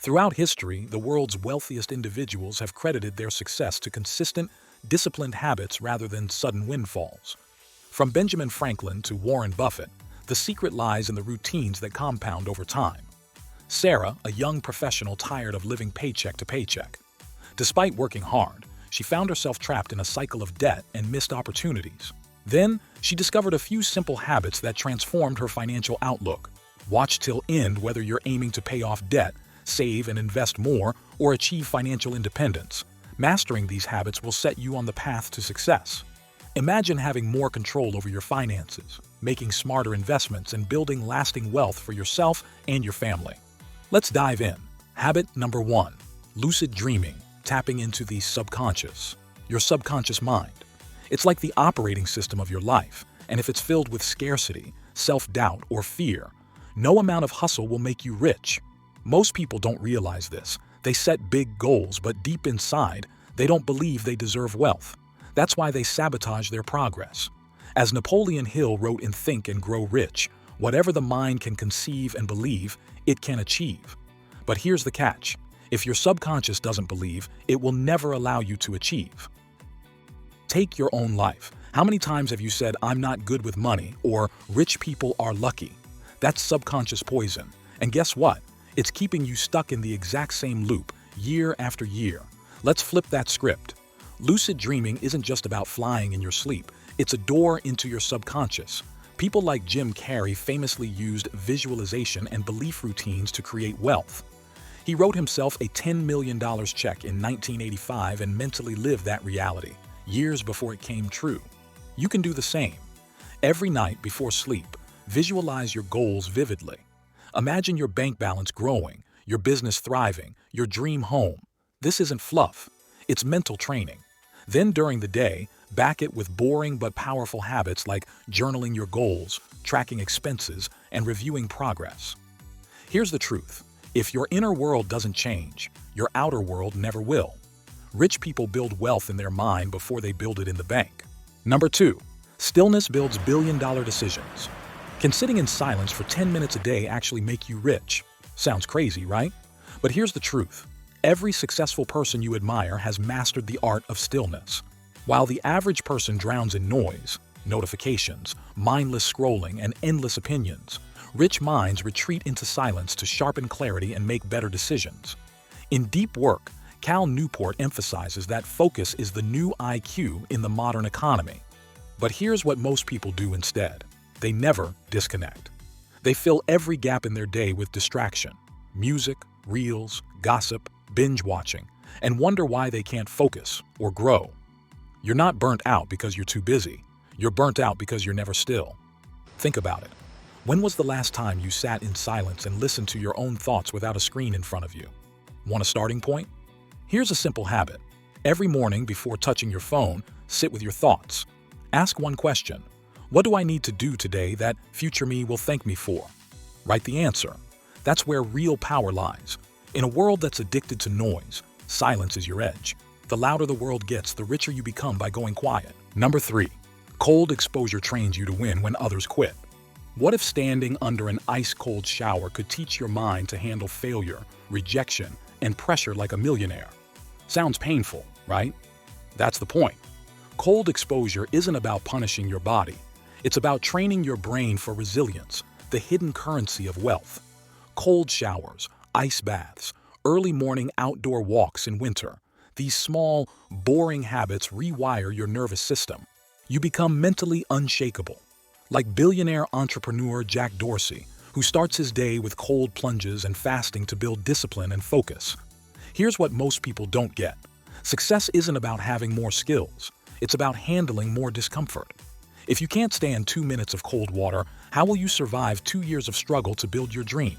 Throughout history, the world's wealthiest individuals have credited their success to consistent, disciplined habits rather than sudden windfalls. From Benjamin Franklin to Warren Buffett, the secret lies in the routines that compound over time. Sarah, a young professional tired of living paycheck to paycheck. Despite working hard, she found herself trapped in a cycle of debt and missed opportunities. Then, she discovered a few simple habits that transformed her financial outlook. Watch till end whether you're aiming to pay off debt, save and invest more, or achieve financial independence. Mastering these habits will set you on the path to success. Imagine having more control over your finances, making smarter investments, and building lasting wealth for yourself and your family. Let's dive in. Habit number 1. Lucid dreaming, tapping into the subconscious. Your subconscious mind. It's like the operating system of your life, and if it's filled with scarcity, self-doubt, or fear, no amount of hustle will make you rich. Most people don't realize this. They set big goals, but deep inside, they don't believe they deserve wealth. That's why they sabotage their progress. As Napoleon Hill wrote in Think and Grow Rich, whatever the mind can conceive and believe, it can achieve. But here's the catch. If your subconscious doesn't believe, it will never allow you to achieve. Take your own life. How many times have you said, "I'm not good with money," or "rich people are lucky"? That's subconscious poison. And guess what? It's keeping you stuck in the exact same loop, year after year. Let's flip that script. Lucid dreaming isn't just about flying in your sleep. It's a door into your subconscious. People like Jim Carrey famously used visualization and belief routines to create wealth. He wrote himself a $10 million check in 1985 and mentally lived that reality, years before it came true. You can do the same. Every night before sleep, visualize your goals vividly. Imagine your bank balance growing, your business thriving, your dream home. This isn't fluff. It's mental training. Then during the day, back it with boring but powerful habits like journaling your goals, tracking expenses, and reviewing progress. Here's the truth. If your inner world doesn't change, your outer world never will. Rich people build wealth in their mind before they build it in the bank. Number 2. Stillness builds billion-dollar decisions. Can sitting in silence for 10 minutes a day actually make you rich? Sounds crazy, right? But here's the truth. Every successful person you admire has mastered the art of stillness. While the average person drowns in noise, notifications, mindless scrolling, and endless opinions, rich minds retreat into silence to sharpen clarity and make better decisions. In Deep Work, Cal Newport emphasizes that focus is the new IQ in the modern economy. But here's what most people do instead. They never disconnect. They fill every gap in their day with distraction, music, reels, gossip, binge watching, and wonder why they can't focus or grow. You're not burnt out because you're too busy. You're burnt out because you're never still. Think about it. When was the last time you sat in silence and listened to your own thoughts without a screen in front of you? Want a starting point? Here's a simple habit. Every morning before touching your phone, sit with your thoughts. Ask one question. What do I need to do today that future me will thank me for? Write the answer. That's where real power lies. In a world that's addicted to noise, silence is your edge. The louder the world gets, the richer you become by going quiet. Number 3. Cold exposure trains you to win when others quit. What if standing under an ice-cold shower could teach your mind to handle failure, rejection, and pressure like a millionaire? Sounds painful, right? That's the point. Cold exposure isn't about punishing your body. It's about training your brain for resilience, the hidden currency of wealth. Cold showers, ice baths, early morning outdoor walks in winter. These small, boring habits rewire your nervous system. You become mentally unshakable. Like billionaire entrepreneur Jack Dorsey, who starts his day with cold plunges and fasting to build discipline and focus. Here's what most people don't get. Success isn't about having more skills. It's about handling more discomfort. If you can't stand 2 minutes of cold water, how will you survive 2 years of struggle to build your dream?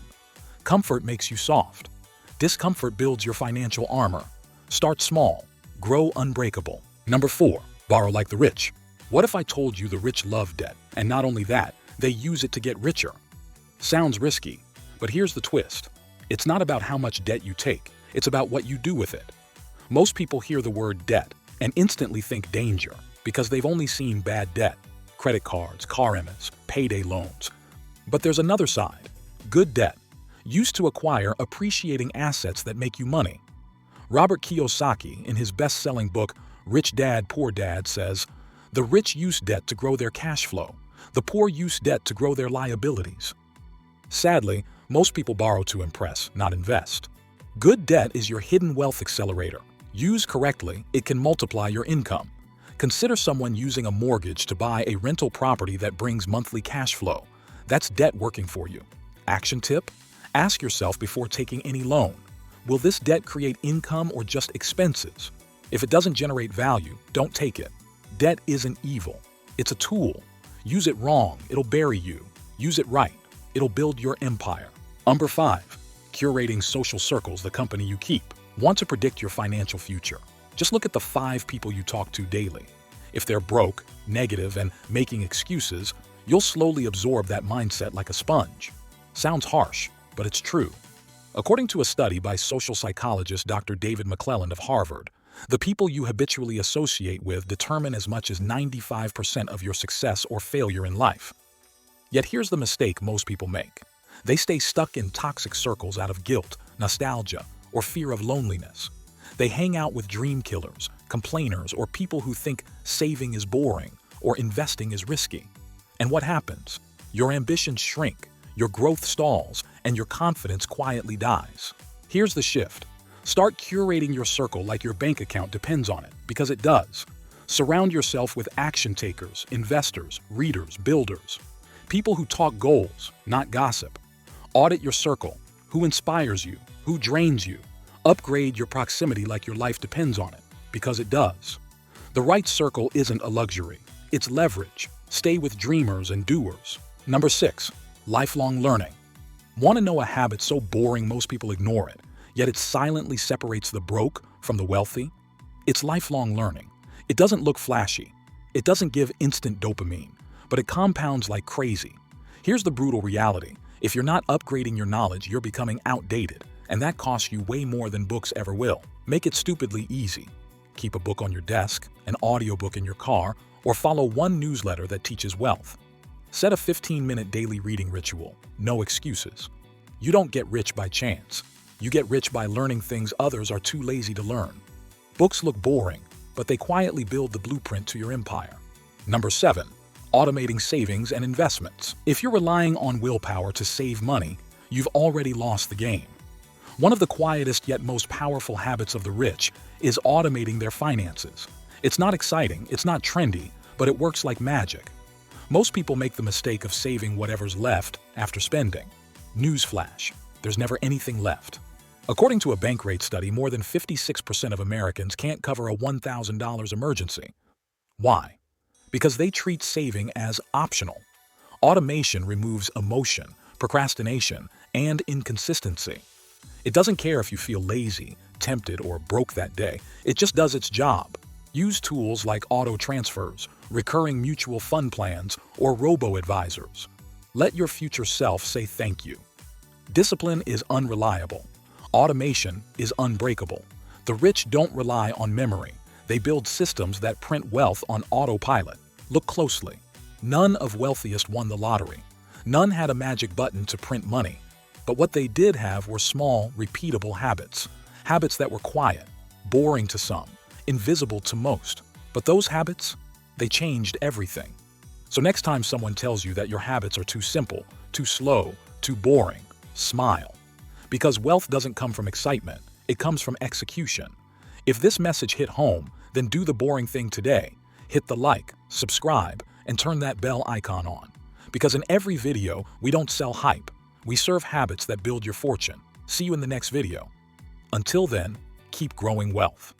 Comfort makes you soft. Discomfort builds your financial armor. Start small. Grow unbreakable. Number 4. Borrow like the rich. What if I told you the rich love debt, and not only that, they use it to get richer? Sounds risky, but here's the twist. It's not about how much debt you take. It's about what you do with it. Most people hear the word debt and instantly think danger because they've only seen bad debt. Credit cards, car payments, payday loans. But there's another side. Good debt. used to acquire appreciating assets that make you money. Robert Kiyosaki, in his best-selling book Rich Dad, Poor Dad, says, "The rich use debt to grow their cash flow. The poor use debt to grow their liabilities." Sadly, most people borrow to impress, not invest. Good debt is your hidden wealth accelerator. Used correctly, it can multiply your income. Consider someone using a mortgage to buy a rental property that brings monthly cash flow. That's debt working for you. Action tip? Ask yourself before taking any loan, will this debt create income or just expenses? If it doesn't generate value, don't take it. Debt isn't evil. It's a tool. Use it wrong, it'll bury you. Use it right, it'll build your empire. Number 5. Curating social circles, the company you keep. Want to predict your financial future? Just look at the 5 people you talk to daily. If they're broke, negative, and making excuses, you'll slowly absorb that mindset like a sponge. Sounds harsh, but it's true. According to a study by social psychologist Dr. David McClelland of Harvard, the people you habitually associate with determine as much as 95% of your success or failure in life. Yet here's the mistake most people make. They stay stuck in toxic circles out of guilt, nostalgia, or fear of loneliness. They hang out with dream killers, complainers, or people who think saving is boring or investing is risky. And what happens? Your ambitions shrink, your growth stalls, and your confidence quietly dies. Here's the shift. Start curating your circle like your bank account depends on it, because it does. Surround yourself with action takers, investors, readers, builders. People who talk goals, not gossip. Audit your circle. Who inspires you? Who drains you? Upgrade your proximity like your life depends on it, because it does. The right circle isn't a luxury. It's leverage. Stay with dreamers and doers. Number 6. Lifelong learning. Want to know a habit so boring most people ignore it, yet it silently separates the broke from the wealthy? It's lifelong learning. It doesn't look flashy. It doesn't give instant dopamine, but it compounds like crazy. Here's the brutal reality. If you're not upgrading your knowledge, you're becoming outdated, and that costs you way more than books ever will. Make it stupidly easy. Keep a book on your desk, an audiobook in your car, or follow one newsletter that teaches wealth. Set a 15-minute daily reading ritual. No excuses. You don't get rich by chance. You get rich by learning things others are too lazy to learn. Books look boring, but they quietly build the blueprint to your empire. Number 7. Automating savings and investments. If you're relying on willpower to save money, you've already lost the game. One of the quietest yet most powerful habits of the rich is automating their finances. It's not exciting, it's not trendy, but it works like magic. Most people make the mistake of saving whatever's left after spending. Newsflash, there's never anything left. According to a Bankrate study, more than 56% of Americans can't cover a $1,000 emergency. Why? Because they treat saving as optional. Automation removes emotion, procrastination, and inconsistency. It doesn't care if you feel lazy, tempted, or broke that day. It just does its job. Use tools like auto transfers, recurring mutual fund plans, or robo-advisors. Let your future self say thank you. Discipline is unreliable. Automation is unbreakable. The rich don't rely on memory. They build systems that print wealth on autopilot. Look closely. None of wealthiest won the lottery. None had a magic button to print money. But what they did have were small, repeatable habits. Habits that were quiet, boring to some, invisible to most. But those habits, they changed everything. So next time someone tells you that your habits are too simple, too slow, too boring, smile. Because wealth doesn't come from excitement, it comes from execution. If this message hit home, then do the boring thing today. Hit the like, subscribe, and turn that bell icon on. Because in every video, we don't sell hype. We serve habits that build your fortune. See you in the next video. Until then, keep growing wealth.